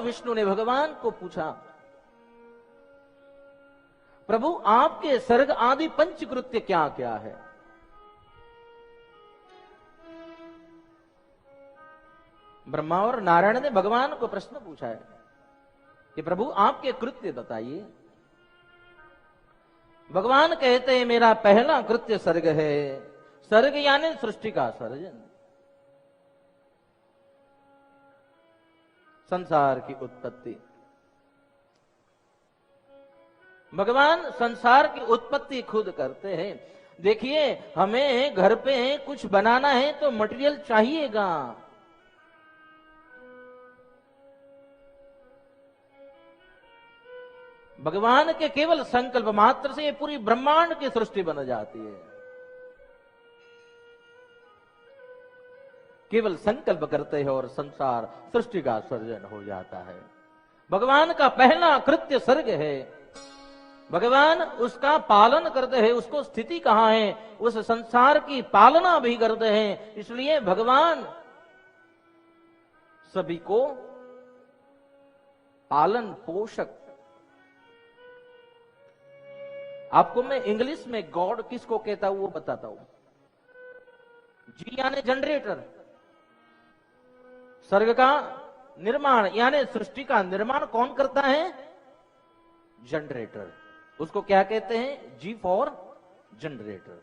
विष्णु ने भगवान को पूछा, प्रभु आपके सर्ग आदि पंचकृत्य क्या क्या है? ब्रह्मा और नारायण ने भगवान को प्रश्न पूछा है कि प्रभु आपके कृत्य बताइए। भगवान कहते हैं मेरा पहला कृत्य सर्ग है। सर्ग यानी सृष्टि का सर्जन, संसार की उत्पत्ति। भगवान संसार की उत्पत्ति खुद करते हैं। देखिए, हमें घर पे कुछ बनाना है तो मटेरियल चाहिएगा। भगवान के केवल संकल्प मात्र से पूरी ब्रह्मांड की सृष्टि बन जाती है। केवल संकल्प करते हैं और संसार सृष्टि का सर्जन हो जाता है। भगवान का पहला कृत्य सर्ग है। भगवान उसका पालन करते हैं। उसको स्थिति कहां है, उस संसार की पालना भी करते हैं। इसलिए भगवान सभी को पालन पोषक। आपको मैं इंग्लिश में गॉड किसको कहता हूं वो बताता हूं। जी यानी जनरेटर, सर्ग का निर्माण यानी सृष्टि का निर्माण कौन करता है? जनरेटर। उसको क्या कहते हैं? जी फॉर जनरेटर।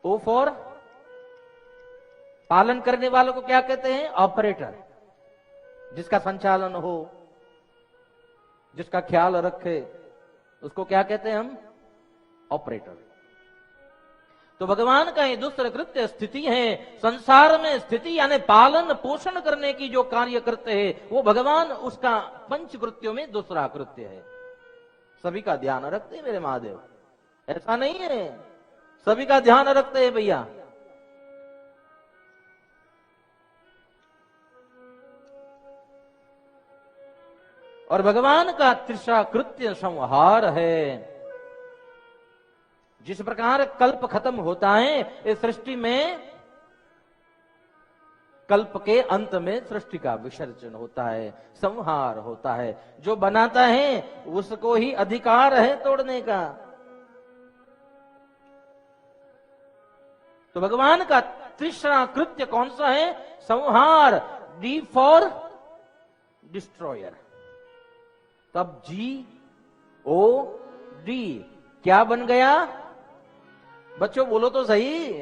ओ फॉर पालन करने वालों को क्या कहते हैं? ऑपरेटर। जिसका संचालन हो, जिसका ख्याल रखे, उसको क्या कहते हैं हम? ऑपरेटर। तो भगवान का ये दूसरा कृत्य स्थिति है। संसार में स्थिति यानी पालन पोषण करने की जो कार्य करते हैं वो भगवान उसका पंच कृत्यों में दूसरा कृत्य है। सभी का ध्यान रखते हैं मेरे महादेव, ऐसा नहीं है, सभी का ध्यान रखते हैं भैया। और भगवान का तीसरा कृत्य संहार है। जिस प्रकार कल्प खत्म होता है इस सृष्टि में, कल्प के अंत में सृष्टि का विसर्जन होता है, संहार होता है। जो बनाता है उसको ही अधिकार है तोड़ने का। तो भगवान का तीसरा कृत्य कौन सा है? संहार। D for destroyer. तब जी ओ डी क्या बन गया? बच्चों बोलो तो सही,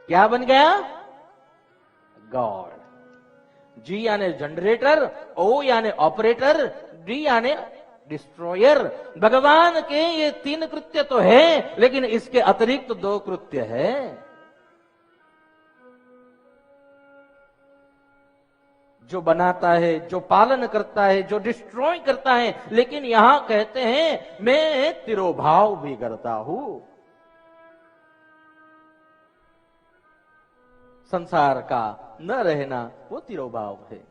क्या बन गया? गॉड। जी यानी जनरेटर, ओ यानी ऑपरेटर, डी यानी डिस्ट्रॉयर। भगवान के ये तीन कृत्य तो है, लेकिन इसके अतिरिक्त दो कृत्य है। जो बनाता है, जो पालन करता है, जो डिस्ट्रॉय करता है। लेकिन यहां कहते हैं मैं तिरोभाव भी करता हूं। संसार का न रहना वो तिरोभाव है।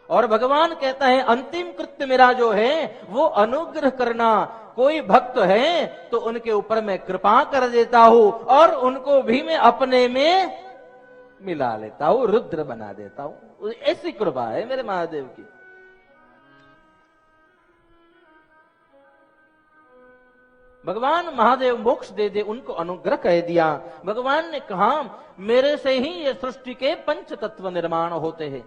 और भगवान कहता है अंतिम कृत्य मेरा जो है वो अनुग्रह करना। कोई भक्त है तो उनके ऊपर मैं कृपा कर देता हूं और उनको भी मैं अपने में मिला लेता हूं, रुद्र बना देता हूं। ऐसी कृपा है मेरे महादेव की। भगवान महादेव मोक्ष दे दे, उनको अनुग्रह कह दिया। भगवान ने कहा मेरे से ही ये सृष्टि के पंच तत्व निर्माण होते हैं।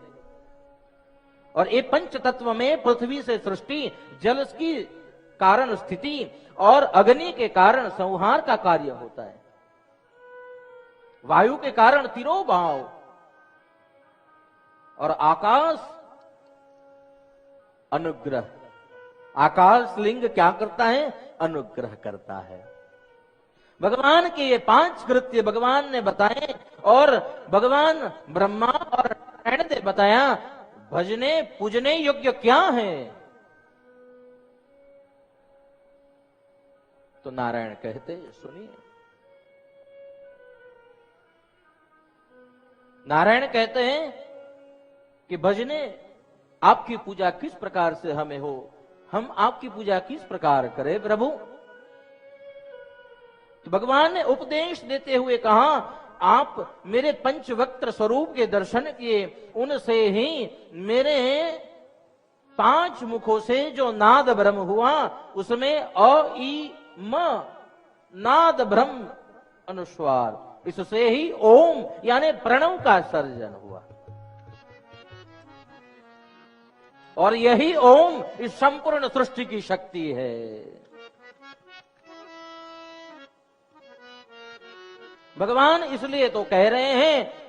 और ये पंच तत्व में पृथ्वी से सृष्टि, जल की कारण स्थिति और अग्नि के कारण संहार का कार्य होता है। वायु के कारण तिरोभाव और आकाश अनुग्रह। आकाश लिंग क्या करता है? अनुग्रह करता है। भगवान के ये पांच कृत्य भगवान ने बताए और भगवान ब्रह्मा और नारायण ने बताया भजने पूजने योग्य क्या है। तो नारायण कहते सुनिए, नारायण कहते हैं कि भजने आपकी पूजा किस प्रकार से हमें हो, हम आपकी पूजा किस प्रकार करें प्रभु। तो भगवान ने उपदेश देते हुए कहा आप मेरे पंचवक्त्र स्वरूप के दर्शन किए, उनसे ही मेरे 5 मुखों से जो नाद ब्रह्म हुआ उसमें अ ई म नाद ब्रह्म अनुस्वार, इससे ही ओम यानी प्रणव का सर्जन हुआ। और यही ओम इस संपूर्ण सृष्टि की शक्ति है। भगवान इसलिए तो कह रहे हैं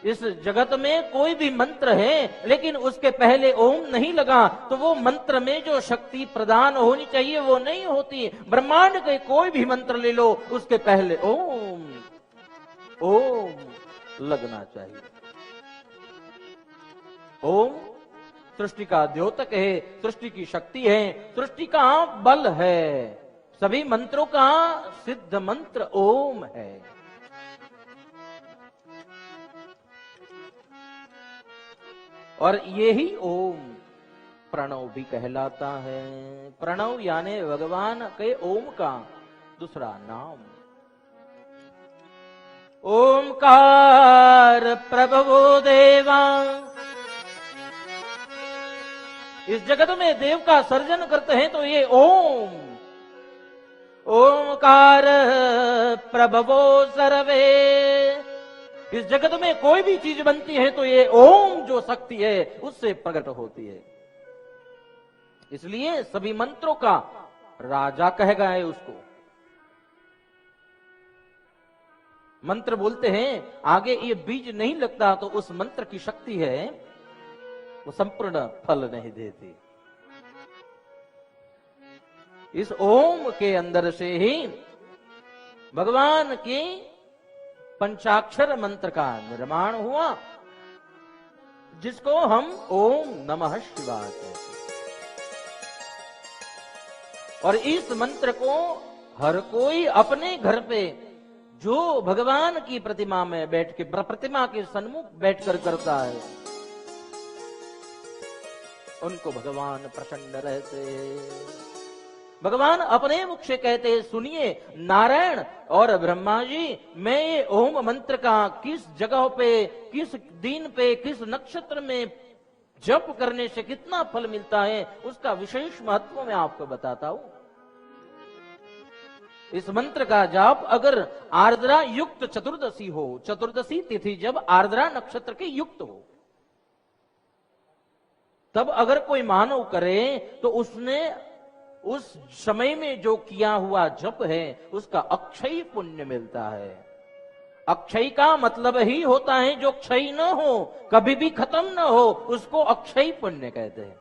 इस जगत में कोई भी मंत्र है लेकिन उसके पहले ओम नहीं लगा तो वो मंत्र में जो शक्ति प्रदान होनी चाहिए वो नहीं होती। ब्रह्मांड के कोई भी मंत्र ले लो, उसके पहले ओम ओम लगना चाहिए। ओम सृष्टि का द्योतक है, सृष्टि की शक्ति है, सृष्टि का बल है। सभी मंत्रों का सिद्ध मंत्र ओम है। और यही ओम प्रणव भी कहलाता है। प्रणव यानी भगवान के ओम का दूसरा नाम। ओमकार प्रभवो देवा, इस जगत में देव का सर्जन करते हैं तो ये ओम। ओमकार प्रभवो सर्वे, इस जगत में कोई भी चीज बनती है तो ये ओम जो शक्ति है उससे प्रकट होती है। इसलिए सभी मंत्रों का राजा कह गए उसको। मंत्र बोलते हैं आगे ये बीज नहीं लगता तो उस मंत्र की शक्ति है वो संपूर्ण फल नहीं देती। इस ओम के अंदर से ही भगवान की पंचाक्षर मंत्र का निर्माण हुआ, जिसको हम ओम नमः शिवाय कहते हैं। और इस मंत्र को हर कोई अपने घर पे जो भगवान की प्रतिमा में बैठ के, प्रतिमा के सन्मुख बैठकर करता है, उनको भगवान प्रसन्न रहते हैं। भगवान अपने मुख से कहते हैं, सुनिए नारायण और ब्रह्मा जी, मैं ये ओम मंत्र का किस जगह पे, किस दिन पे, किस नक्षत्र में जप करने से कितना फल मिलता है उसका विशेष महत्व मैं आपको बताता हूं। इस मंत्र का जाप अगर आर्द्रा युक्त चतुर्दशी हो, चतुर्दशी तिथि जब आर्द्रा नक्षत्र के युक्त हो, तब अगर कोई मानव करे तो उसने उस समय में जो किया हुआ जप है उसका अक्षय पुण्य मिलता है। अक्षय का मतलब ही होता है जो क्षय न हो, कभी भी खत्म न हो, उसको अक्षय पुण्य कहते हैं।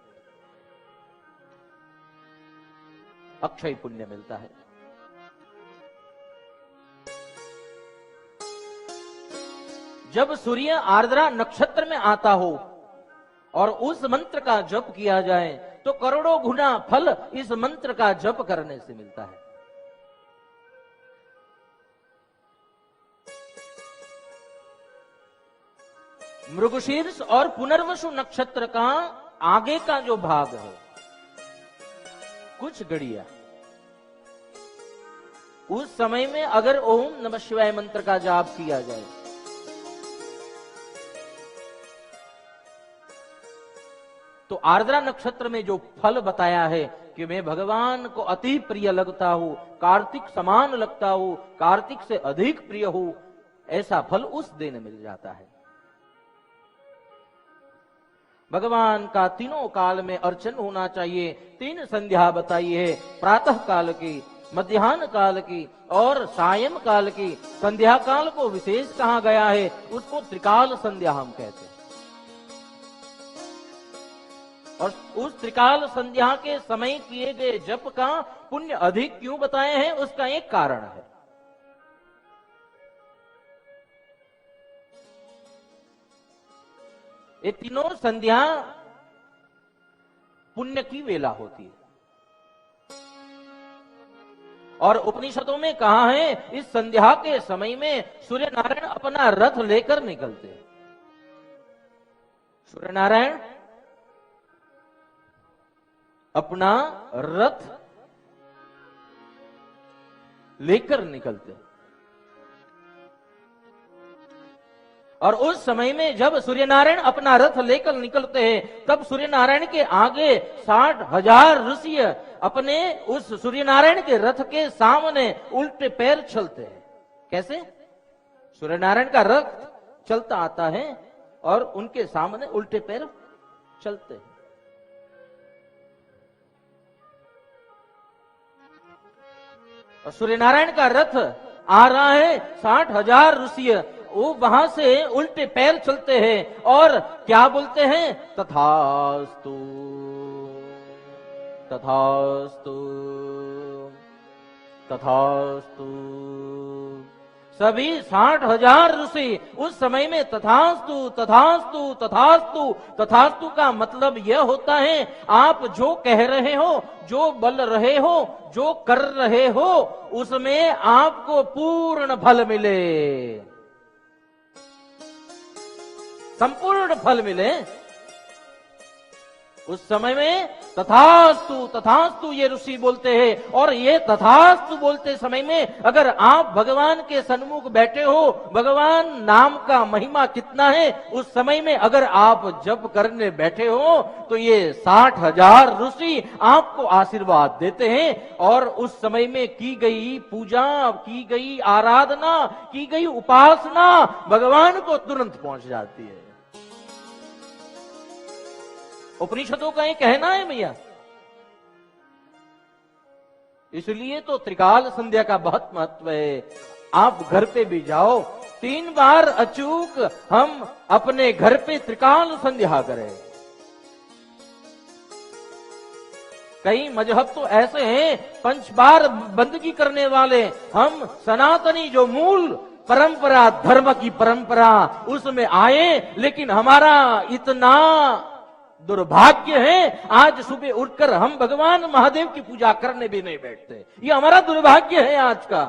अक्षय पुण्य मिलता है। जब सूर्य आर्द्रा नक्षत्र में आता हो और उस मंत्र का जप किया जाए तो करोड़ों गुना फल इस मंत्र का जप करने से मिलता है। मृगशीर्ष और पुनर्वसु नक्षत्र का आगे का जो भाग है, कुछ घड़िया उस समय में अगर ओम नमः शिवाय मंत्र का जाप किया जाए तो आर्द्रा नक्षत्र में जो फल बताया है कि मैं भगवान को अति प्रिय लगता हूं, कार्तिक समान लगता हूं, कार्तिक से अधिक प्रिय हूं, ऐसा फल उस दिन मिल जाता है। भगवान का तीनों काल में अर्चन होना चाहिए। 3 संध्या बताई है, प्रातः काल की, मध्याह्न काल की और सायं काल की। संध्या काल को विशेष कहा गया है, उसको त्रिकाल संध्या हम कहते हैं। और उस त्रिकाल संध्या के समय किए गए जप का पुण्य अधिक क्यों बताए हैं उसका एक कारण है। ये तीनों संध्या पुण्य की वेला होती है। और उपनिषदों में कहा है इस संध्या के समय में सूर्य नारायण अपना रथ लेकर निकलते हैं। सूर्य नारायण अपना रथ लेकर निकलते हैं। और उस समय में जब सूर्य नारायण अपना रथ लेकर निकलते हैं, तब सूर्य नारायण के आगे 60,000 ऋषि अपने उस सूर्य नारायण के रथ के सामने उल्टे पैर चलते हैं। कैसे? सूर्य नारायण का रथ चलता आता है और उनके सामने उल्टे पैर चलते हैं। और सूर्य नारायण का रथ आ रहा है, 60,000 ऋषि वो वहां से उल्टे पैर चलते हैं और क्या बोलते हैं? तथास्तु तथास्तु तथास्तु। सभी 60,000 ऋषि उस समय में तथास्तु तथास्तु तथास्तु। तथास्तु का मतलब यह होता है आप जो कह रहे हो, जो बोल रहे हो, जो कर रहे हो, उसमें आपको पूर्ण फल मिले, संपूर्ण फल मिले। उस समय में तथास्तु तथास्तु ये ऋषि बोलते हैं। और ये तथास्तु बोलते समय में अगर आप भगवान के सन्मुख बैठे हो, भगवान नाम का महिमा कितना है, उस समय में अगर आप जप करने बैठे हो तो ये 60,000 ऋषि आपको आशीर्वाद देते हैं। और उस समय में की गई पूजा, की गई आराधना, की गई उपासना भगवान को तुरंत पहुंच जाती है। उपनिषदों का ये कहना है भैया। इसलिए तो त्रिकाल संध्या का बहुत महत्व है। आप घर पे भी जाओ, 3 बार अचूक हम अपने घर पे त्रिकाल संध्या करें। कई मजहब तो ऐसे हैं 5 बार बंदगी करने वाले। हम सनातनी जो मूल परंपरा, धर्म की परंपरा, उसमें आए, लेकिन हमारा इतना दुर्भाग्य है, आज सुबह उठकर हम भगवान महादेव की पूजा करने भी नहीं बैठते। ये हमारा दुर्भाग्य है आज का।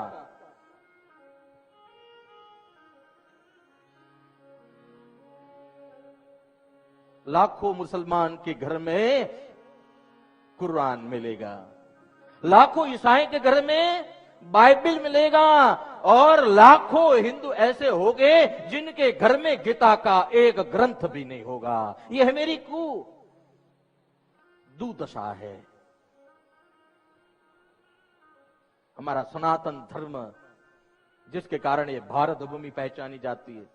लाखों मुसलमान के घर में कुरान मिलेगा, लाखों ईसाई के घर में बाइबल मिलेगा, और लाखों हिंदू ऐसे होंगे जिनके घर में गीता का एक ग्रंथ भी नहीं होगा। यह मेरी दुर्दशा है। हमारा सनातन धर्म जिसके कारण ये भारत भूमि पहचानी जाती है।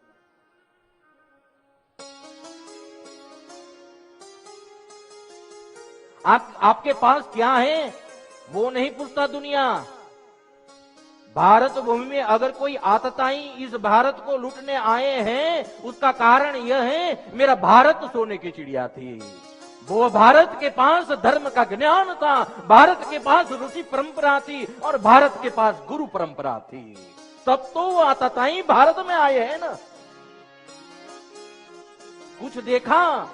आपके पास क्या है वो नहीं पूछता दुनिया। भारत भूमि में अगर कोई आतताई इस भारत को लूटने आए हैं, उसका कारण यह है मेरा भारत सोने की चिड़िया थी। वो भारत के पास धर्म का ज्ञान था, भारत के पास ऋषि परंपरा थी, और भारत के पास गुरु परंपरा थी। तब तो वो आतताई भारत में आए हैं ना। कुछ देखा,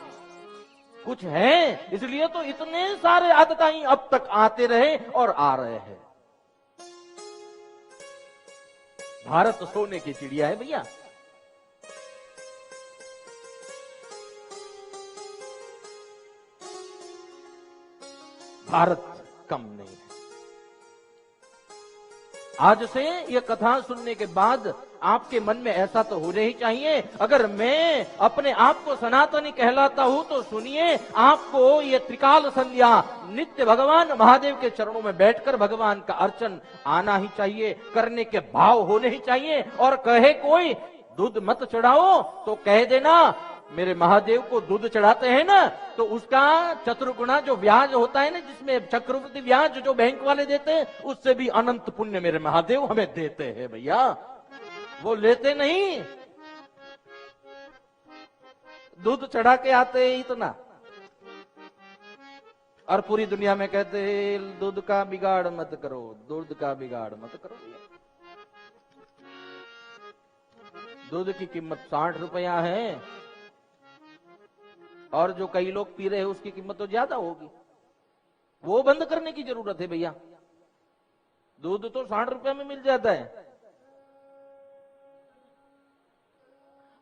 कुछ है, इसलिए तो इतने सारे आतताई अब तक आते रहे और आ रहे हैं। भारत सोने की चिड़िया है भैया। भारत कम नहीं है। आज से यह कथा सुनने के बाद आपके मन में ऐसा तो होना ही चाहिए, अगर मैं अपने आप को सनातनी कहलाता हूं तो सुनिए, आपको ये त्रिकाल संध्या नित्य भगवान महादेव के चरणों में बैठकर भगवान का अर्चन आना ही चाहिए, करने के भाव होने ही चाहिए। और कहे कोई दूध मत चढ़ाओ तो कह देना मेरे महादेव को दूध चढ़ाते हैं ना, तो उसका चतुर्गुणा जो ब्याज होता है ना, जिसमें चक्रवृद्धि ब्याज जो बैंक वाले देते हैं, उससे भी अनंत पुण्य मेरे महादेव हमें देते हैं भैया। वो लेते नहीं, दूध चढ़ा के आते हैं इतना, और पूरी दुनिया में कहते हैं दूध का बिगाड़ मत करो, दूध का बिगाड़ मत करो। दूध की कीमत 60 रुपया है, और जो कई लोग पी रहे हैं उसकी कीमत तो ज्यादा होगी। वो बंद करने की जरूरत है भैया। दूध तो 60 रुपए में मिल जाता है।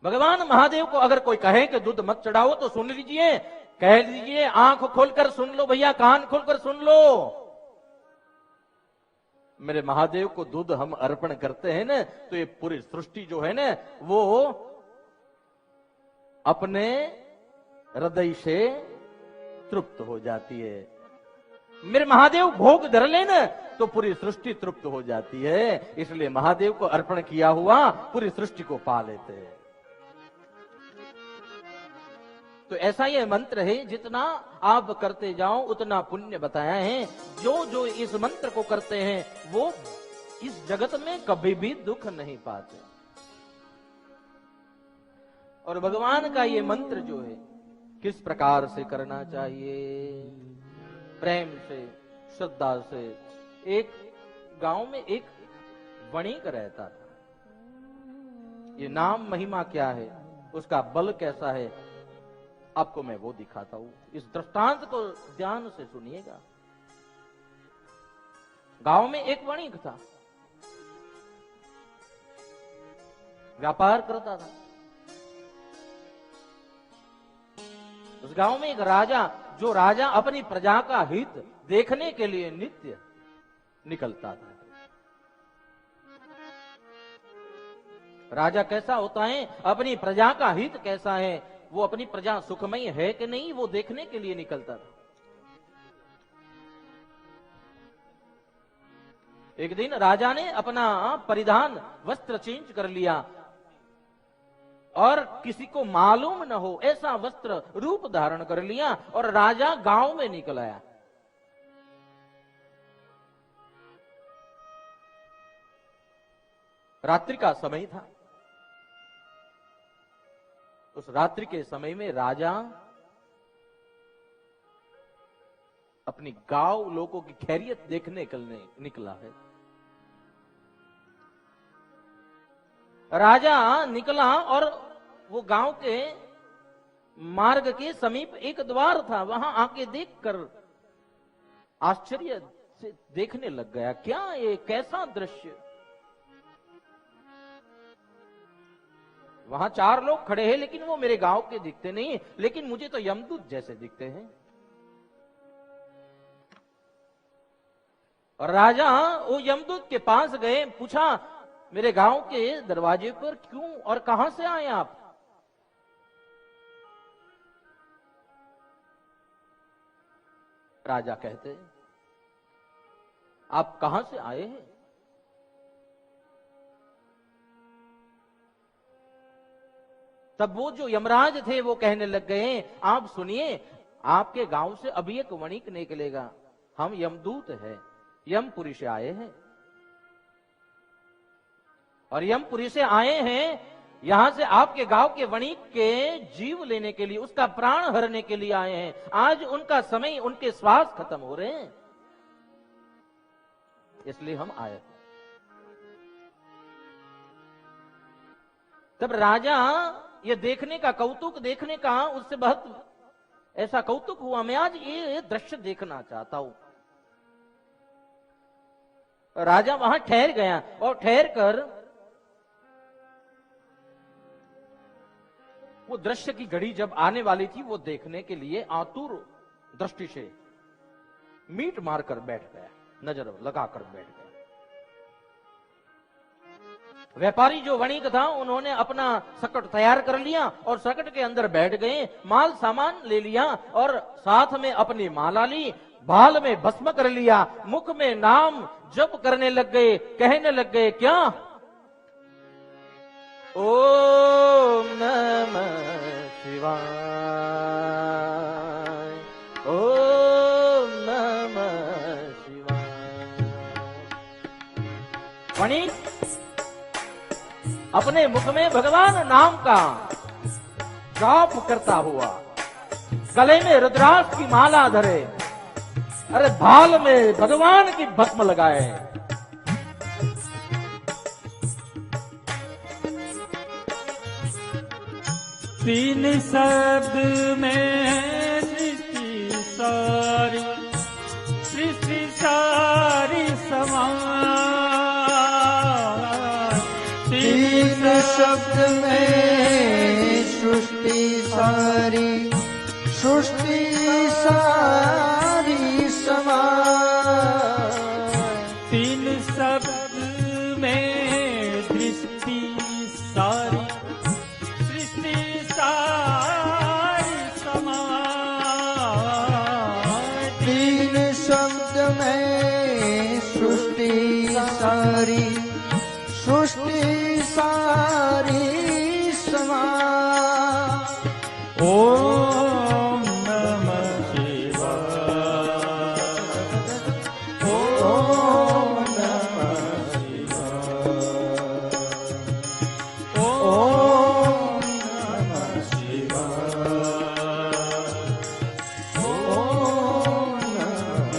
भगवान महादेव को अगर कोई कहे कि दूध मत चढ़ाओ तो सुन लीजिए, कह लीजिए आंख खोलकर सुन लो भैया, कान खोलकर सुन लो। मेरे महादेव को दूध हम अर्पण करते हैं ना, तो ये पूरी सृष्टि जो है ना वो अपने हृदय से तृप्त हो जाती है। मेरे महादेव भोग धर लेना तो पूरी सृष्टि तृप्त हो जाती है। इसलिए महादेव को अर्पण किया हुआ पूरी सृष्टि को पा लेते हैं। तो ऐसा यह मंत्र है, जितना आप करते जाओ उतना पुण्य बताया है। जो जो इस मंत्र को करते हैं वो इस जगत में कभी भी दुख नहीं पाते। और भगवान का ये मंत्र जो है किस प्रकार से करना चाहिए, प्रेम से, श्रद्धा से। एक गांव में एक वणिक रहता था। ये नाम महिमा क्या है, उसका बल कैसा है, आपको मैं वो दिखाता हूं। इस दृष्टांत को ध्यान से सुनिएगा। गांव में एक वणिक था, व्यापार करता था। उस गांव में एक राजा, जो राजा अपनी प्रजा का हित देखने के लिए नित्य निकलता था। राजा कैसा होता है, अपनी प्रजा का हित कैसा है, वो अपनी प्रजा सुखमय है कि नहीं, वो देखने के लिए निकलता था। एक दिन राजा ने अपना परिधान वस्त्र चेंज कर लिया और किसी को मालूम न हो ऐसा वस्त्र रूप धारण कर लिया और राजा गांव में निकल आया। रात्रि का समय था। उस रात्रि के समय में राजा अपनी गांव लोगों की खैरियत देखने निकला है। राजा निकला और वो गांव के मार्ग के समीप एक द्वार था, वहां आके देखकर आश्चर्य से देखने लग गया। क्या ये कैसा दृश्य। वहां 4 लोग खड़े हैं, लेकिन वो मेरे गांव के दिखते नहीं, लेकिन मुझे तो यमदूत जैसे दिखते हैं। और राजा वो यमदूत के पास गए, पूछा मेरे गांव के दरवाजे पर क्यों और कहां से आए आप। राजा कहते आप कहां से आए हैं। तब वो जो यमराज थे वो कहने लग गए, आप सुनिए, आपके गांव से अभी एक वणिक निकलेगा, हम यमदूत हैं, यमपुरी से आए हैं। और यमपुरी से आए हैं, यहां से आपके गांव के वणिक के जीव लेने के लिए, उसका प्राण हरने के लिए आए हैं। आज उनका समय, उनके श्वास खत्म हो रहे हैं, इसलिए हम आए। तब राजा ये देखने का, कौतुक देखने का उससे बहुत ऐसा कौतुक हुआ, मैं आज ये दृश्य देखना चाहता हूं। राजा वहां ठहर गया और ठहर कर वो दृश्य की घड़ी जब आने वाली थी, वो देखने के लिए आतुर दृष्टि से मीट मारकर बैठ गया, नजर लगाकर बैठ गया। व्यापारी जो वणिक था, उन्होंने अपना सकट तैयार कर लिया और सकट के अंदर बैठ गए, माल सामान ले लिया और साथ में अपनी माला ली, बाल में भस्म कर लिया, मुख में नाम जप करने लग गए, कहने लग गए क्या, ओम नमः शिवाय, ओम नमः शिवाय। वणिक अपने मुख में भगवान नाम का जाप करता हुआ, गले में रुद्राक्ष की माला धरे, अरे भाल में भगवान की भस्म लगाए। तीन शब्द में सृष्टि सारी, सृष्टि सारी समान। तीन शब्द में सृष्टि सारी, सृष्टि सारी समान। तीन शब्द में दृष्टि सारी, सृष्टि सारी सारी सृष्टि सारी समा ओम नमः शिवाय। ओम नमः शिवाय। ओम नमः शिवाय। ओम नमः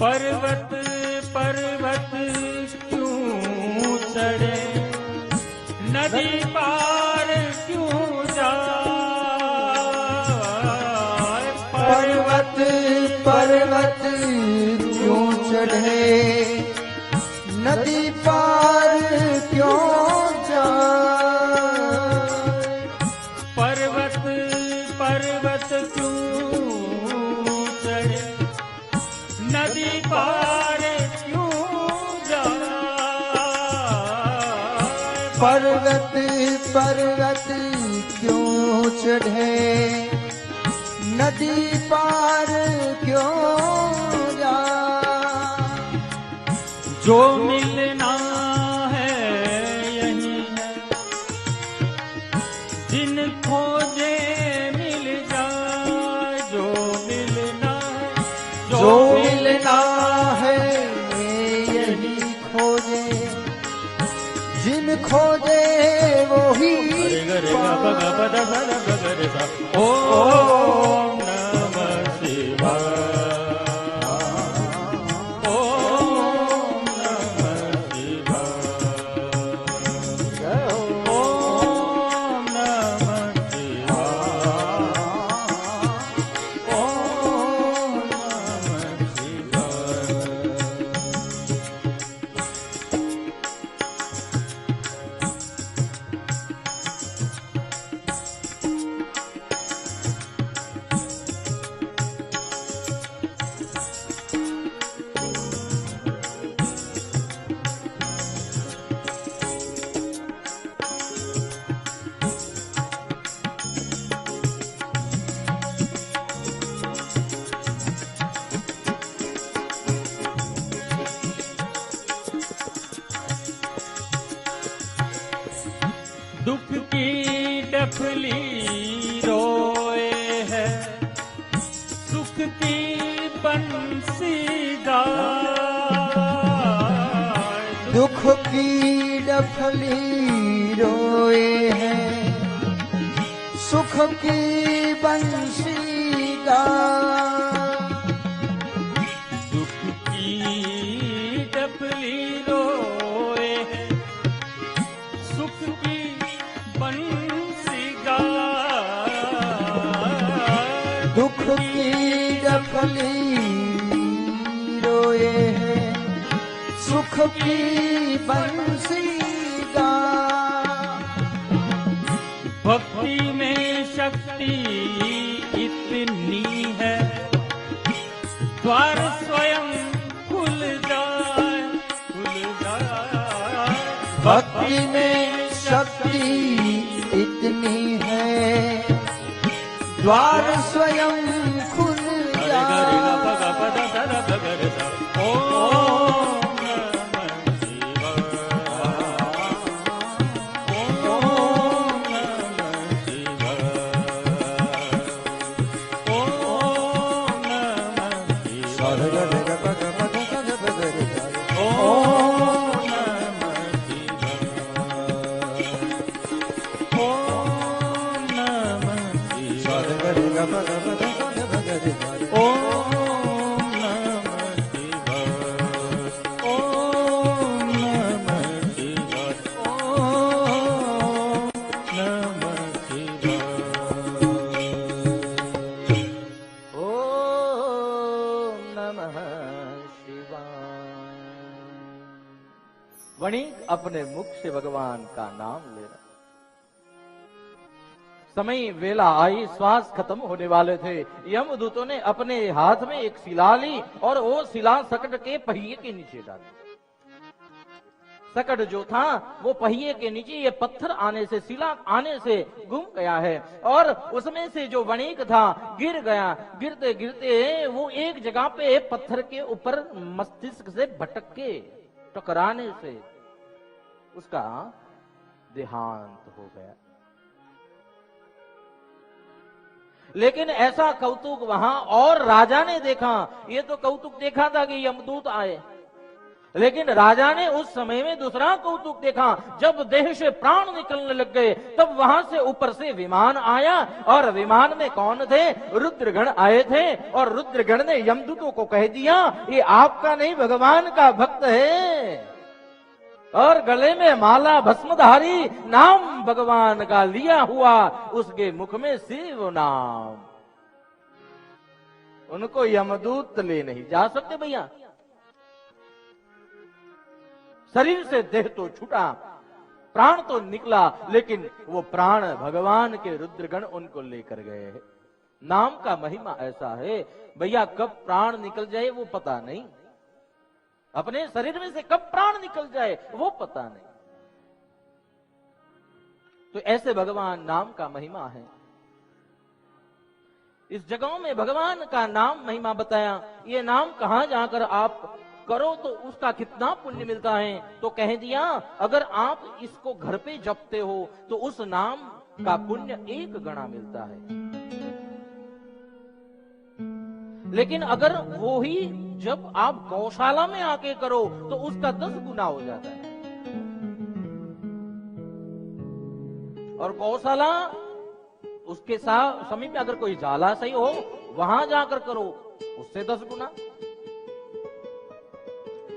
पर्वत पर्वत क्यों चढ़े, नदी पार क्यों जाए। पर्वत पर्वत क्यों चढ़े, नदी पार क्यों जाए। पर्वत पर्वत क्यों चढ़े, नदी पार क्यों जाए। पर्वत पर्वत क्यों चढ़े, नदी पार क्यों जाए। जो मिलना है यही है, जिन खोजे मिल जाए। जो मिलना है, जो मिलना है यही खोजे, जिन खोजे वो ही ओम नमः शिवाय। ओम नमः शिवाय। ओम नमः शिवाय। ओम नमः दुख की डफली रोए है, सुख की बंसी गाए। दुख की डफली रोए है, सुख की बंसी गाए। दुख की डफली रोए है, सुख की बंसी गाए। दुख की डफली रोए है, सुख की बंसी गाए। भक्ति में शक्ति इतनी है, द्वार स्वयं खुल जाए, खुल जाए। भक्ति में शक्ति इतनी है, द्वार स्वयं खुल जाए। ओम नमः शिवाय। ओम नमः शिवाय। ओम नमः शिवाय। ओम नमः शिवाय। ओम नमः शिवाय। वणिक अपने मुख से भगवान का नाम ले रहा। समय वेला आई, श्वास खत्म होने वाले थे। यमदूतों ने अपने हाथ में एक शिला ली और वो शिला सकट के पहिए के नीचे डाली। सकट जो था वो पहिए के नीचे, ये पत्थर आने से, शिला आने से घूम गया है और उसमें से जो वणिक था गिर गया। गिरते गिरते वो एक जगह पे पत्थर के ऊपर मस्तिष्क से भटक के टकराने से उसका देहांत हो गया। लेकिन ऐसा कौतुक वहां और राजा ने देखा। ये तो कौतुक देखा था कि यमदूत आए, लेकिन राजा ने उस समय में दूसरा कौतुक देखा। जब देह से प्राण निकलने लग गए तब वहां से ऊपर से विमान आया और विमान में कौन थे? रुद्रगण आए थे और रुद्रगण ने यमदूतों को कह दिया ये आपका नहीं भगवान का भक्त है, और गले में माला भस्मधारी, नाम भगवान का लिया हुआ, उसके मुख में शिव नाम। उनको यमदूत ले नहीं जा सकते भैया। शरीर से देह तो छूटा, प्राण तो निकला, लेकिन वो प्राण भगवान के रुद्रगण उनको लेकर गए। नाम का महिमा ऐसा है भैया, कब प्राण निकल जाए वो पता नहीं, अपने शरीर में से कब प्राण निकल जाए वो पता नहीं। तो ऐसे भगवान नाम का महिमा है। इस जगहों में भगवान का नाम महिमा बताया। ये नाम कहां जाकर आप करो तो उसका कितना पुण्य मिलता है, तो कह दिया अगर आप इसको घर पे जपते हो तो उस नाम का पुण्य 1 गणा मिलता है। लेकिन अगर वो ही जब आप गौशाला में आके करो तो उसका 10 गुना हो जाता है। और गौशाला उसके साथ समीप में अगर कोई जाला सही हो वहां जाकर करो उससे 10 गुना,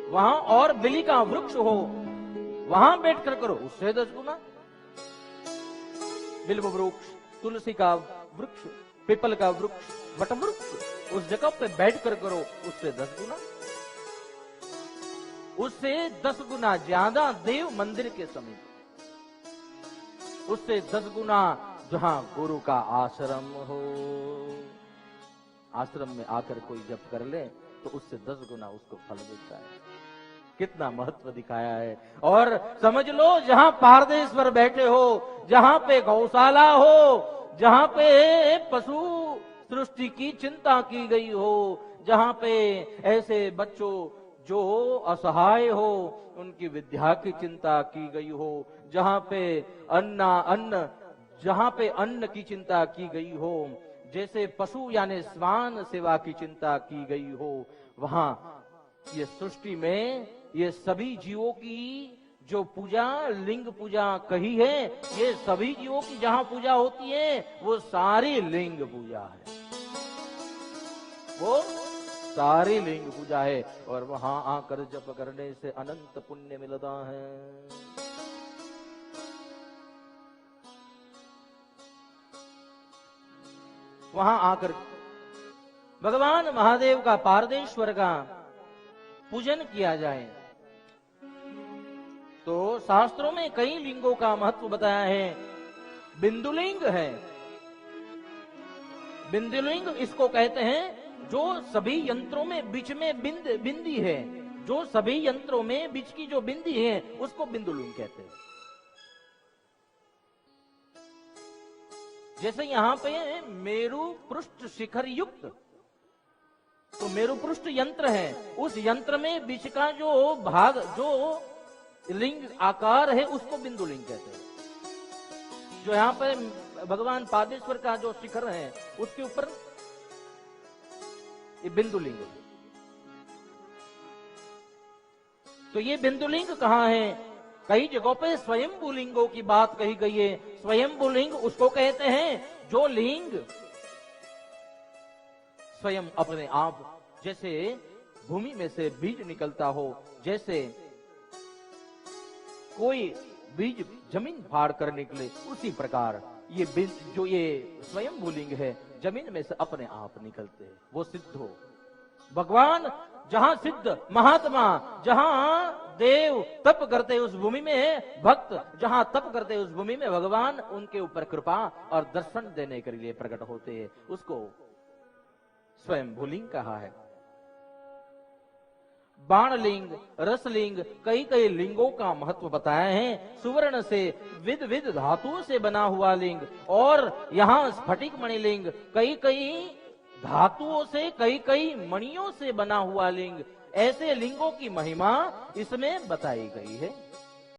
वहां और बिली का वृक्ष हो वहां बैठकर करो उससे 10 गुना, बिल्व वृक्ष, तुलसी का वृक्ष, पीपल का वृक्ष, वट वृक्ष, उस जगह पे बैठकर करो उससे 10 गुना, उससे 10 गुना ज्यादा देव मंदिर के समीप, उससे 10 गुना जहां गुरु का आश्रम हो, आश्रम में आकर कोई जप कर ले तो उससे 10 गुना उसको फल मिलता है। कितना महत्व दिखाया है। और समझ लो जहां पारदेश्वर बैठे हो, जहां पे गौशाला हो, जहां पे पशु सृष्टि की चिंता की गई हो, जहां पे ऐसे बच्चों जो असहाय हो उनकी विद्या की चिंता की गई हो, जहां पे जहां पे अन्न की चिंता की गई हो, जैसे पशु यानी स्वान सेवा की चिंता की गई हो, वहां ये सृष्टि में ये सभी जीवों की जो पूजा, लिंग पूजा कही है, ये सभी जीवों की जहां पूजा होती है वो सारी लिंग पूजा है, वो सारी लिंग पूजा है। और वहां आकर जप करने से अनंत पुण्य मिलता है। वहां आकर भगवान महादेव का, पारदेश्वर का पूजन किया जाए तो शास्त्रों में कई लिंगों का महत्व बताया है। बिंदुलिंग है, बिंदुलिंग इसको कहते हैं जो सभी यंत्रों में बीच में बिंदी है, जो सभी यंत्रों में बीच की जो बिंदी है उसको बिंदुलिंग कहते हैं। जैसे यहां पे मेरु पृष्ठ शिखर युक्त, तो मेरु पृष्ठ यंत्र है, उस यंत्र में बीच का जो भाग, जो लिंग आकार है उसको बिंदु लिंग कहते हैं। जो यहाँ पे भगवान पादेश्वर का जो शिखर है उसके ऊपर ये बिंदु लिंग है। तो ये बिंदु लिंग कहाँ है? कई जगहों पे स्वयंभू लिंगों की बात कही गई है। स्वयंभू लिंग उसको कहते हैं जो लिंग स्वयं अपने आप, जैसे भूमि में से बीज निकलता हो, जैसे कोई बीज जमीन फाड़ कर निकले, उसी प्रकार ये बीज जो ये स्वयंभू लिंग है जमीन में से अपने आप निकलते हैं, वो सिद्ध हो। भगवान जहां सिद्ध महात्मा, जहां देव तप करते उस भूमि में, भक्त जहां तप करते उस भूमि में भगवान उनके ऊपर कृपा और दर्शन देने के लिए प्रकट होते हैं। उसको स्वयं भूलिंग कहा है। बाणलिंग, रसलिंग, कई कई लिंगों का महत्व बताया है। सुवर्ण से विध विध धातुओं से बना हुआ लिंग, और यहाँ स्फटिक मणिलिंग, कई कई धातुओं से, कई कई मणियों से बना हुआ लिंग। ऐसे लिंगों की महिमा इसमें बताई गई है।